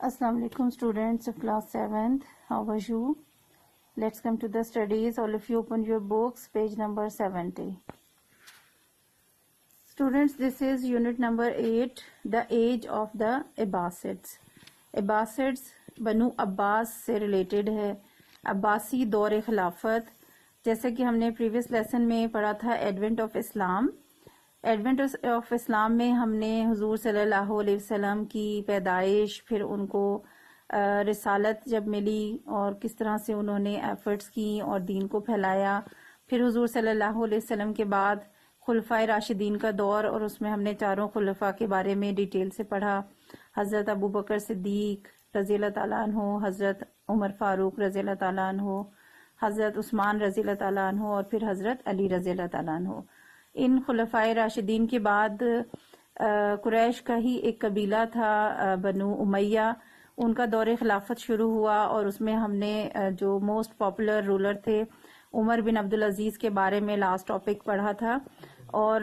Assalamu alaikum students of class 7th. How are you? Let's come to the studies. All of you open your books, page number 70. Students, this is unit number 8, the age of the Abbasids. Abbasids بنو عباس سے related ہے. عباسی دور خلافت، جیسے کہ ہم نے previous lesson میں پڑھا تھا advent of Islam. Advent of Islam میں ہم نے حضور صلی اللہ علیہ وسلم کی پیدائش، پھر ان کو رسالت جب ملی اور کس طرح سے انہوں نے ایفرٹس کی اور دین کو پھیلایا، پھر حضور صلی اللہ علیہ وسلم کے بعد خلفائے راشدین کا دور، اور اس میں ہم نے چاروں خلفاء کے بارے میں ڈیٹیل سے پڑھا. حضرت ابو بکر صدیق رضی اللہ تعالیٰ عنہ، حضرت عمر فاروق رضی اللہ تعالیٰ عنہ، حضرت عثمان رضی اللہ تعالیٰ عنہ، اور پھر حضرت علی رضی اللہ تعالیٰ عنہ. ان خلفائے راشدین کے بعد قریش کا ہی ایک قبیلہ تھا بنو امیہ، ان کا دور خلافت شروع ہوا، اور اس میں ہم نے جو موسٹ پاپولر رولر تھے عمر بن عبدالعزیز کے بارے میں لاسٹ ٹاپک پڑھا تھا. اور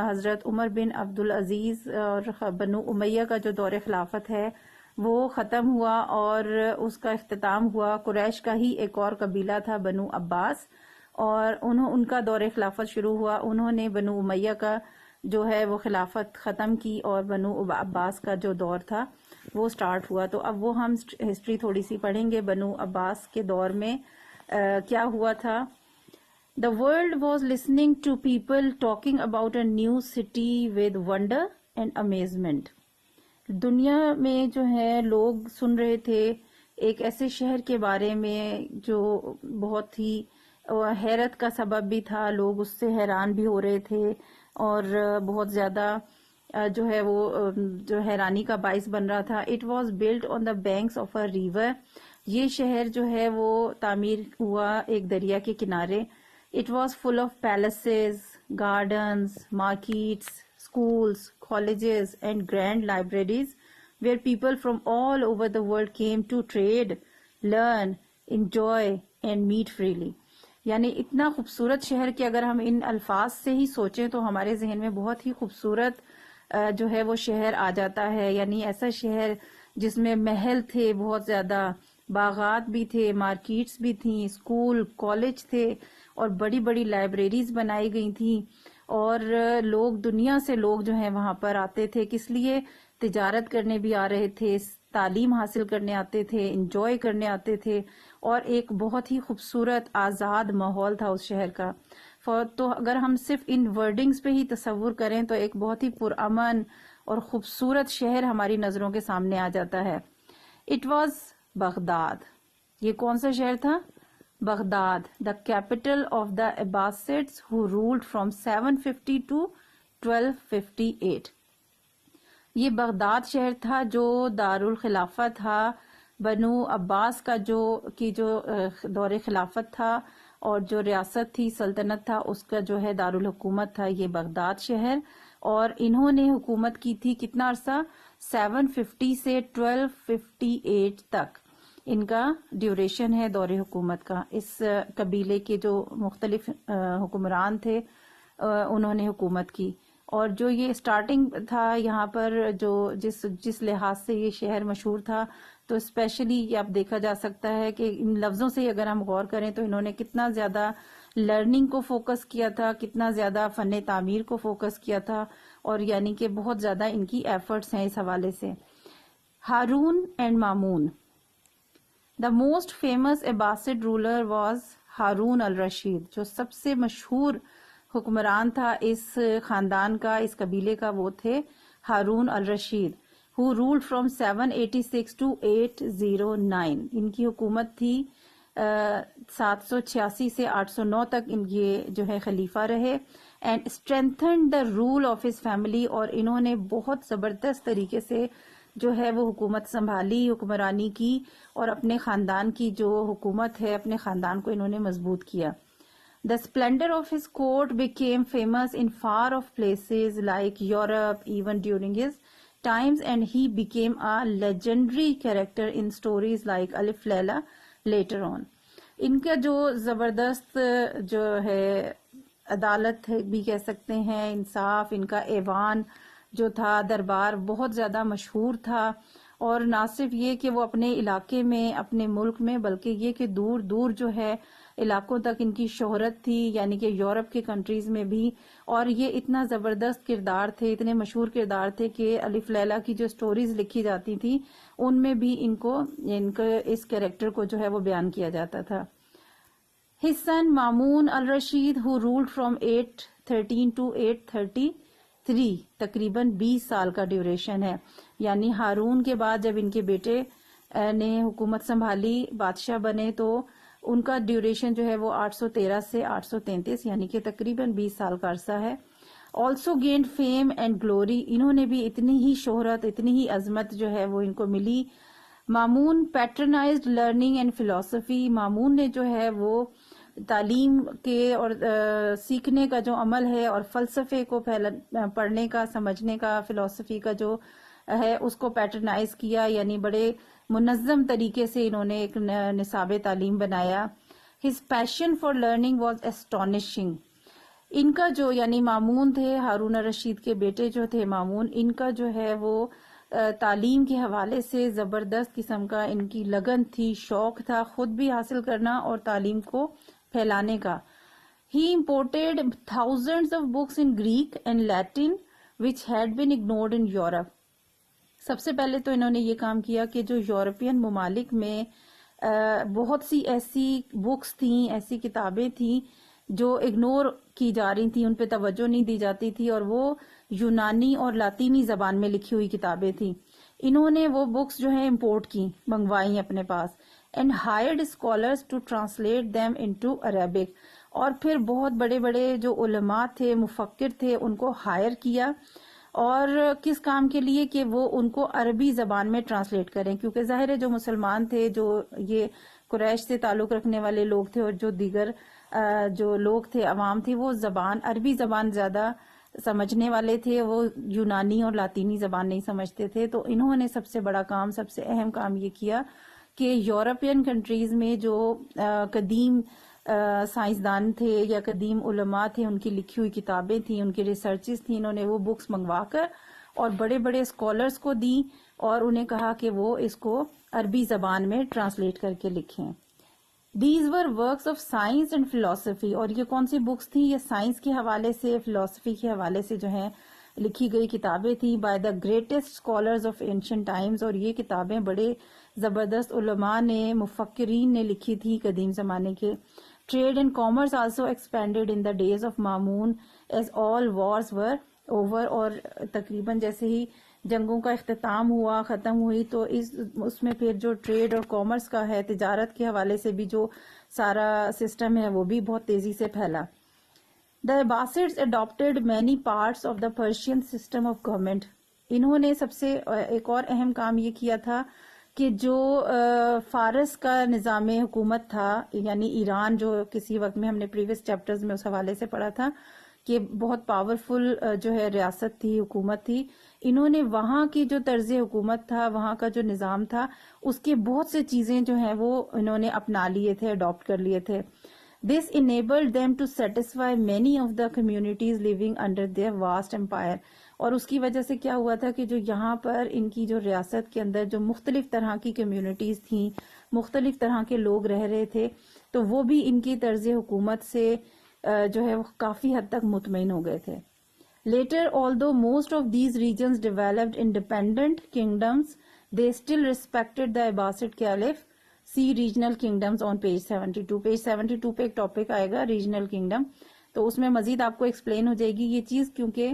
حضرت عمر بن عبدالعزیز اور بنو امیہ کا جو دور خلافت ہے وہ ختم ہوا، اور اس کا اختتام ہوا. قریش کا ہی ایک اور قبیلہ تھا بنو عباس، اور ان کا دور خلافت شروع ہوا. انہوں نے بنو امیہ کا جو ہے وہ خلافت ختم کی، اور بنو عباس کا جو دور تھا وہ سٹارٹ ہوا. تو اب وہ ہم ہسٹری تھوڑی سی پڑھیں گے. بنو عباس کے دور میں کیا ہوا تھا. The world was listening to people talking about a new city with wonder and amazement. دنیا میں جو ہے لوگ سن رہے تھے ایک ایسے شہر کے بارے میں جو بہت ہی حیرت کا سبب بھی تھا. لوگ اس سے حیران بھی ہو رہے تھے، اور بہت زیادہ جو ہے وہ جو حیرانی کا باعث بن رہا تھا. It was built on the banks of a river. یہ شہر جو ہے وہ تعمیر ہوا ایک دریا کے کنارے. It was full of palaces, gardens, markets, schools, colleges and grand libraries where people from all over the world came to trade, learn, enjoy and meet freely. یعنی اتنا خوبصورت شہر کہ اگر ہم ان الفاظ سے ہی سوچیں تو ہمارے ذہن میں بہت ہی خوبصورت جو ہے وہ شہر آ جاتا ہے. یعنی ایسا شہر جس میں محل تھے بہت زیادہ، باغات بھی تھے، مارکیٹس بھی تھیں، اسکول کالج تھے، اور بڑی بڑی لائبریریز بنائی گئی تھیں. اور لوگ دنیا سے لوگ جو ہیں وہاں پر آتے تھے. کس لیے؟ تجارت کرنے بھی آ رہے تھے، تعلیم حاصل کرنے آتے تھے، انجوائے کرنے آتے تھے، اور ایک بہت ہی خوبصورت آزاد ماحول تھا اس شہر کا. تو اگر ہم صرف ان ورڈنگز پہ ہی تصور کریں تو ایک بہت ہی پرامن اور خوبصورت شہر ہماری نظروں کے سامنے آ جاتا ہے. It was Baghdad. یہ کون سا شہر تھا؟ Baghdad. The capital of the Abbasids who ruled from 750 to 1258. یہ بغداد شہر تھا جو دارالخلافت تھا بنو عباس کا، جو دور خلافت تھا، اور جو ریاست تھی، سلطنت تھا، اس کا جو ہے دارالحکومت تھا یہ بغداد شہر. اور انہوں نے حکومت کی تھی کتنا عرصہ؟ 750 سے 1258 تک ان کا ڈیوریشن ہے دور حکومت کا. اس قبیلے کے جو مختلف حکمران تھے انہوں نے حکومت کی. اور جو یہ سٹارٹنگ تھا یہاں پر، جو جس لحاظ سے یہ شہر مشہور تھا، تو اسپیشلی یہ اب دیکھا جا سکتا ہے کہ ان لفظوں سے اگر ہم غور کریں تو انہوں نے کتنا زیادہ لرننگ کو فوکس کیا تھا، کتنا زیادہ فن تعمیر کو فوکس کیا تھا، اور یعنی کہ بہت زیادہ ان کی ایفرٹس ہیں اس حوالے سے. Harun and Mamun. The most famous Abbasid ruler was Harun al Rashid. جو سب سے مشہور حکمران تھا اس خاندان کا، اس قبیلے کا، وہ تھے ہارون الرشید. who ruled from 786 to 809. ان کی حکومت تھی 786 سے 809 تک یہ جو ہے خلیفہ رہے. and strengthened the rule of his family. اور انہوں نے بہت زبردست طریقے سے جو ہے وہ حکومت سنبھالی، حکمرانی کی، اور اپنے خاندان کی جو حکومت ہے اپنے خاندان کو انہوں نے مضبوط کیا. The splendor of his court became famous in far off places like Europe even during his times, and he became a legendary character in stories like Alif Laila later on. ان کا جو زبردست جو ہے عدالت بھی کہہ سکتے ہیں، انصاف، ان کا ایوان جو تھا، دربار بہت زیادہ مشہور تھا. اور نہ صرف یہ کہ وہ اپنے علاقے میں اپنے ملک میں بلکہ یہ کہ دور دور جو ہے علاقوں تک ان کی شہرت تھی، یعنی کہ یورپ کے کنٹریز میں بھی. اور یہ اتنا زبردست کردار تھے، اتنے مشہور کردار تھے کہ الف لیلہ کی جو سٹوریز لکھی جاتی تھی ان میں بھی ان کو اس کیریکٹر کو جو ہے وہ بیان کیا جاتا تھا. His son Mamun al-Rashid, who ruled from 813 to 833, تقریباً 20 سال کا ڈیوریشن ہے. یعنی ہارون کے بعد جب ان کے بیٹے نے حکومت سنبھالی، بادشاہ بنے، تو ان کا ڈیوریشن جو ہے وہ 813 سے 833 یعنی کہ تقریباً 20 سال کا عرصہ ہے. Also gained fame and glory, انہوں نے بھی اتنی ہی شہرت، اتنی ہی عظمت جو ہے وہ ان کو ملی. مامون پیٹرنائزڈ لرننگ اینڈ فلسفی، مامون نے جو ہے وہ تعلیم کے اور سیکھنے کا جو عمل ہے اور فلسفے کو پڑھنے کا، سمجھنے کا، فلسفی کا جو ہے اس کو پیٹرنائز کیا، یعنی بڑے منظم طریقے سے انہوں نے ایک نصاب تعلیم بنایا. His passion for learning was astonishing. ان کا جو یعنی مامون تھے، ہارون الرشید کے بیٹے جو تھے مامون، ان کا جو ہے وہ تعلیم کے حوالے سے زبردست قسم کا ان کی لگن تھی، شوق تھا خود بھی حاصل کرنا اور تعلیم کو پھیلانے کا. He imported thousands of books in Greek and Latin which had been ignored in Europe. سب سے پہلے تو انہوں نے یہ کام کیا کہ جو یورپین ممالک میں بہت سی ایسی بکس تھیں، ایسی کتابیں تھیں جو اگنور کی جا رہی تھیں، ان پہ توجہ نہیں دی جاتی تھی، اور وہ یونانی اور لاطینی زبان میں لکھی ہوئی کتابیں تھیں. انہوں نے وہ بکس جو ہیں امپورٹ کی، منگوائیں اپنے پاس. And hired scholars to translate them into Arabic, اور پھر بہت بڑے بڑے جو علماء تھے، مفکر تھے، ان کو ہائر کیا. اور کس کام کے لیے؟ کہ وہ ان کو عربی زبان میں ٹرانسلیٹ کریں، کیونکہ ظاہر ہے جو مسلمان تھے، جو یہ قریش سے تعلق رکھنے والے لوگ تھے اور جو دیگر جو لوگ تھے، عوام تھی، وہ زبان عربی زبان زیادہ سمجھنے والے تھے، وہ یونانی اور لاطینی زبان نہیں سمجھتے تھے. تو انہوں نے سب سے بڑا کام، سب سے اہم کام یہ کیا کہ یورپین کنٹریز میں جو قدیم سائنسدان تھے یا قدیم علماء تھے، ان کی لکھی ہوئی کتابیں تھیں، ان کی ریسرچز تھیں، انہوں نے وہ بکس منگوا کر اور بڑے بڑے اسکالرس کو دیں اور انہیں کہا کہ وہ اس کو عربی زبان میں ٹرانسلیٹ کر کے لکھیں. These were works of science and philosophy. اور یہ کون سی بکس تھیں؟ یہ سائنس کے حوالے سے، فلسفی کے حوالے سے جو ہیں لکھی گئی کتابیں تھیں by the greatest scholars of ancient times. اور یہ کتابیں بڑے زبردست علماء نے، مفکرین نے لکھی تھی قدیم زمانے کے. Trade and commerce also expanded in the days of Mamun as all wars were over. اور تقریباً جیسے ہی جنگوں کا اختتام ہوا، ختم ہوئی، تو اس میں پھر جو ٹریڈ اور کامرس کا ہے، تجارت کے حوالے سے بھی جو سارا سسٹم ہے وہ بھی بہت تیزی سے پھیلا. The Abbasids adopted many parts of the Persian system of government. انہوں نے سب سے ایک اور اہم کام یہ کیا تھا کہ جو فارس کا نظام حکومت تھا، یعنی ایران، جو کسی وقت میں ہم نے پریویس چیپٹرز میں اس حوالے سے پڑھا تھا کہ بہت پاورفل جو ہے ریاست تھی، حکومت تھی، انہوں نے وہاں کی جو طرز حکومت تھا، وہاں کا جو نظام تھا، اس کے بہت سے چیزیں جو ہیں وہ انہوں نے اپنا لیے تھے، اڈاپٹ کر لیے تھے. This enabled them to satisfy many of the communities living under their vast empire. اور اس کی وجہ سے کیا ہوا تھا کہ جو یہاں پر ان کی جو ریاست کے اندر جو مختلف طرح کی کمیونٹیز تھیں، مختلف طرح کے لوگ رہ رہے تھے، تو وہ بھی ان کی طرز حکومت سے جو ہے وہ کافی حد تک مطمئن ہو گئے تھے. Later, although most of these regions developed independent kingdoms, they still respected the Abbasid Caliph. See regional kingdoms on page 72. Page 72 پہ ایک ٹاپک آئے گا ریجنل کنگڈم، تو اس میں مزید آپ کو ایکسپلین ہو جائے گی یہ چیز، کیونکہ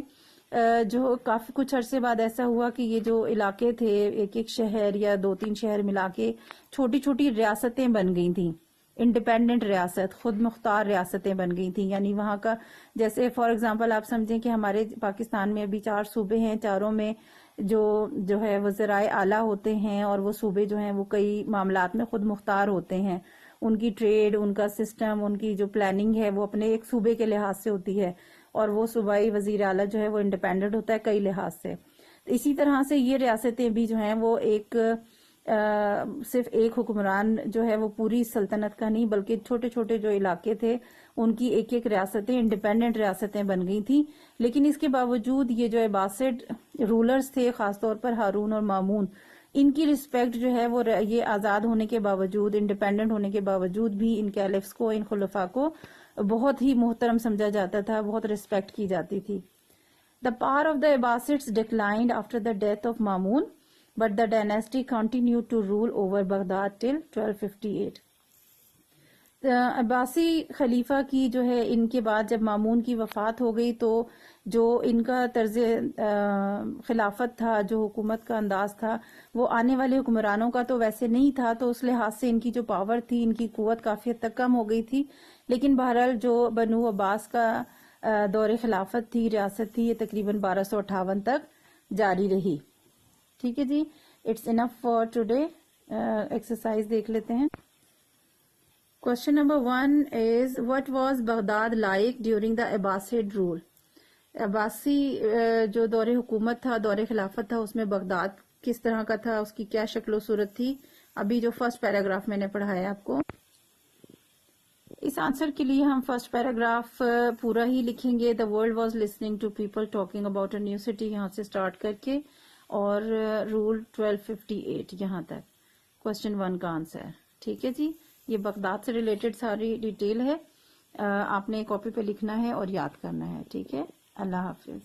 جو کافی کچھ عرصے بعد ایسا ہوا کہ یہ جو علاقے تھے، ایک ایک شہر یا 2-3 شہر ملا کے چھوٹی چھوٹی ریاستیں بن گئی تھیں، انڈیپینڈنٹ ریاست، خود مختار ریاستیں بن گئی تھیں. یعنی وہاں کا جیسے فار ایگزامپل آپ سمجھیں کہ ہمارے پاکستان میں ابھی 4 صوبے ہیں، چاروں میں جو ہے وزرائے اعلیٰ ہوتے ہیں، اور وہ صوبے جو ہیں وہ کئی معاملات میں خود مختار ہوتے ہیں. ان کی ٹریڈ، ان کا سسٹم، ان کی جو پلاننگ ہے وہ اپنے ایک صوبے کے لحاظ سے ہوتی ہے، اور وہ صوبائی وزیر اعلیٰ جو ہے وہ انڈیپینڈنٹ ہوتا ہے کئی لحاظ سے. اسی طرح سے یہ ریاستیں بھی جو ہیں وہ ایک صرف ایک حکمران جو ہے وہ پوری سلطنت کا نہیں، بلکہ چھوٹے چھوٹے جو علاقے تھے ان کی ایک ایک ریاستیں، انڈیپینڈنٹ ریاستیں بن گئی تھیں. لیکن اس کے باوجود یہ جو عباسڈ رولرز تھے، خاص طور پر ہارون اور مامون، ان کی رسپیکٹ جو ہے وہ یہ آزاد ہونے کے باوجود، انڈیپینڈنٹ ہونے کے باوجود بھی ان کیلفس کو، ان خلفاء کو بہت ہی محترم سمجھا جاتا تھا، بہت رسپیکٹ کی جاتی تھی. The power of the Abbasids declined after the death of Mamun, but the dynasty continued to rule over Baghdad till 1258. Abbasi خلیفہ کی جو ہے ان کے بعد جب مامون کی وفات ہو گئی تو جو ان کا طرز خلافت تھا، جو حکومت کا انداز تھا، وہ آنے والے حکمرانوں کا تو ویسے نہیں تھا، تو اس لحاظ سے ان کی جو پاور تھی، ان کی قوت کافی حد تک کم ہو گئی تھی. لیکن بہرحال جو بنو عباس کا دور خلافت تھی، ریاست تھی، یہ تقریباً 1258 تک جاری رہی. ٹھیک ہے جی، it's enough for today. Exercise دیکھ لیتے ہیں. Question number 1 is, what was Baghdad like during the Abbasid rule? Abbasi جو دور حکومت تھا، دور خلافت تھا، اس میں بغداد کس طرح کا تھا، اس کی کیا شکل و صورت تھی؟ ابھی جو فرسٹ پیراگراف میں نے پڑھایا آپ کو، اس آنسر کے لیے ہم فرسٹ پیراگراف پورا ہی لکھیں گے. The world was listening to people talking about a new city، یہاں سے سٹارٹ کر کے اور رول 1258 یہاں تک. Question 1 کا آنسر. ٹھیک ہے جی، یہ بغداد سے ریلیٹڈ ساری ڈیٹیل ہے، آپ نے کاپی پہ لکھنا ہے اور یاد کرنا ہے. ٹھیک ہے، اللہ حافظ.